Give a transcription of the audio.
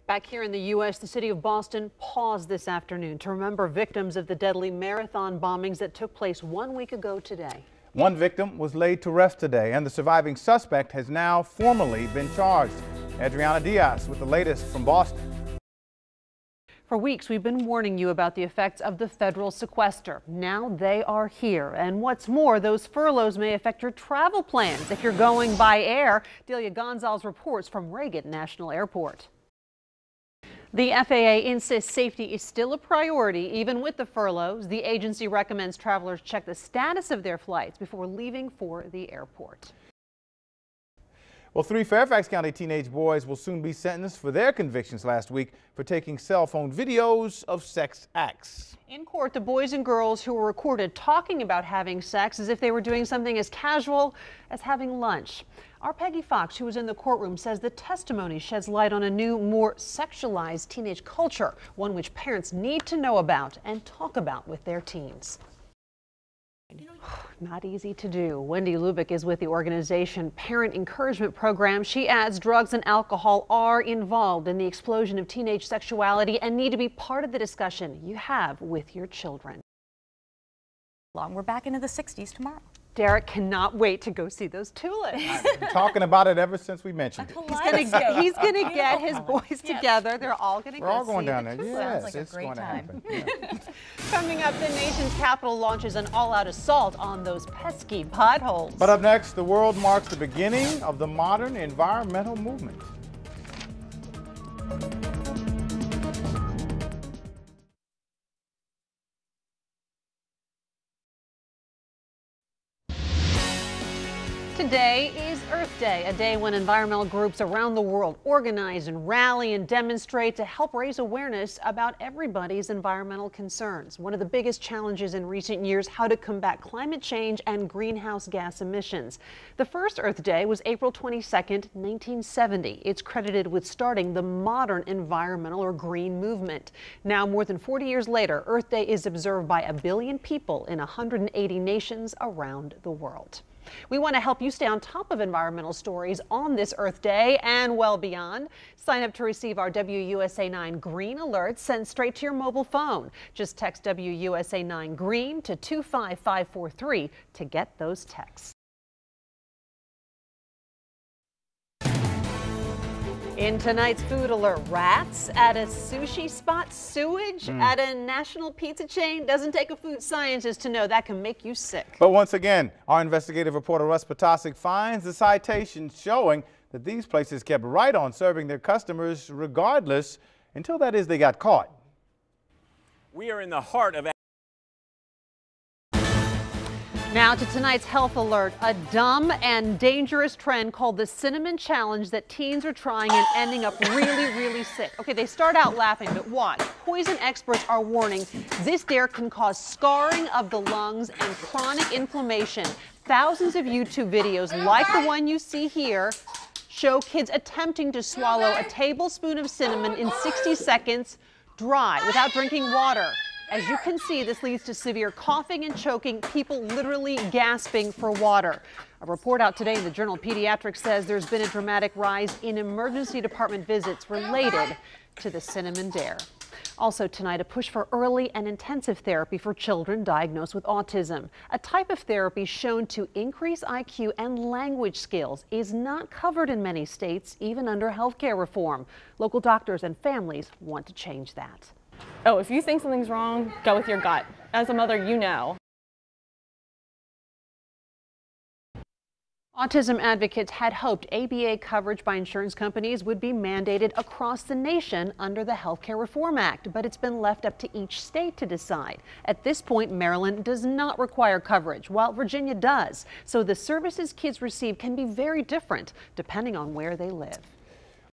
Back here in the U.S., the city of Boston paused this afternoon to remember victims of the deadly marathon bombings that took place 1 week ago today. One victim was laid to rest today, and the surviving suspect has now formally been charged. Adriana Diaz with the latest from Boston. For weeks, we've been warning you about the effects of the federal sequester. Now they are here. And what's more, those furloughs may affect your travel plans if you're going by air. Delia Gonzalez reports from Reagan National Airport. The FAA insists safety is still a priority, even with the furloughs. The agency recommends travelers check the status of their flights before leaving for the airport. Well, 3 Fairfax County teenage boys will soon be sentenced for their convictions last week for taking cell phone videos of sex acts. In court, the boys and girls who were recorded talking about having sex as if they were doing something as casual as having lunch. Our Peggy Fox, who was in the courtroom, says the testimony sheds light on a new, more sexualized teenage culture, one which parents need to know about and talk about with their teens. Not easy to do. Wendy Lubick is with the organization Parent Encouragement Program. She adds drugs and alcohol are involved in the explosion of teenage sexuality and need to be part of the discussion you have with your children. We're back into the 60s tomorrow. Derek cannot wait to go see those tulips. I've been talking about it ever since we mentioned it. He's gonna get his boys together. They're all gonna We're all go going see down the there. tulips. Yes, Sounds like it's a great going to time. happen. Yeah. Coming up, the nation's capital launches an all-out assault on those pesky potholes. But up next, the world marks the beginning of the modern environmental movement. Today is Earth Day, a day when environmental groups around the world organize and rally and demonstrate to help raise awareness about everybody's environmental concerns. One of the biggest challenges in recent years, how to combat climate change and greenhouse gas emissions. The first Earth Day was April 22nd, 1970. It's credited with starting the modern environmental or green movement. Now, more than 40 years later, Earth Day is observed by 1 billion people in 180 nations around the world. We want to help you stay on top of environmental stories on this Earth Day and well beyond. Sign up to receive our WUSA 9 Green Alerts sent straight to your mobile phone. Just text WUSA 9 Green to 25543 to get those texts. In tonight's food alert, rats at a sushi spot, sewage at a national pizza chain. Doesn't take a food scientist to know that can make you sick. But once again, our investigative reporter Russ Potasic finds the citations showing that these places kept right on serving their customers regardless until, that is, they got caught. We are in the heart of... Now to tonight's health alert, a dumb and dangerous trend called the cinnamon challenge that teens are trying and ending up really sick. Okay, they start out laughing, but watch. Poison experts are warning this dare can cause scarring of the lungs and chronic inflammation. Thousands of YouTube videos like the one you see here show kids attempting to swallow a tablespoon of cinnamon in 60 seconds dry without drinking water. As you can see, this leads to severe coughing and choking, people literally gasping for water. A report out today in the journal Pediatrics says there's been a dramatic rise in emergency department visits related to the cinnamon dare. Also tonight, a push for early and intensive therapy for children diagnosed with autism. A type of therapy shown to increase IQ and language skills is not covered in many states, even under health care reform. Local doctors and families want to change that. Oh, if you think something's wrong, go with your gut. As a mother, you know. Autism advocates had hoped ABA coverage by insurance companies would be mandated across the nation under the Health Care Reform Act, but it's been left up to each state to decide. At this point, Maryland does not require coverage, while Virginia does. So the services kids receive can be very different depending on where they live.